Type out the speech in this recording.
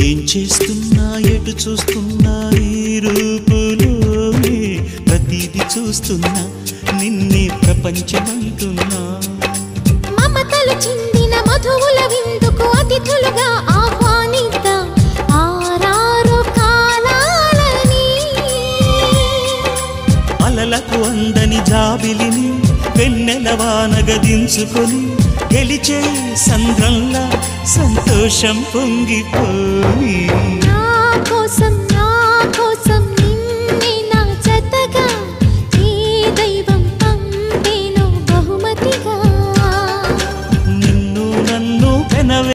ఏం చేస్తున్నా ఎటు చూస్తున్నా ఈ రూపులోనే ప్రతిదీ చూస్తున్నా నిన్నే ప్రపంచమంటున్నా మమతలు చిందిన మధువుల విందుకు అతిథులుగా ఆహ్వానిద్దాం ఆరారు కాలాలని అలలకు అందని జాబిలిని వెన్నెలవానగ దించుకొని గెలిచే సంద్రంలా సంతోషం పొంగిపోయి నా కోసం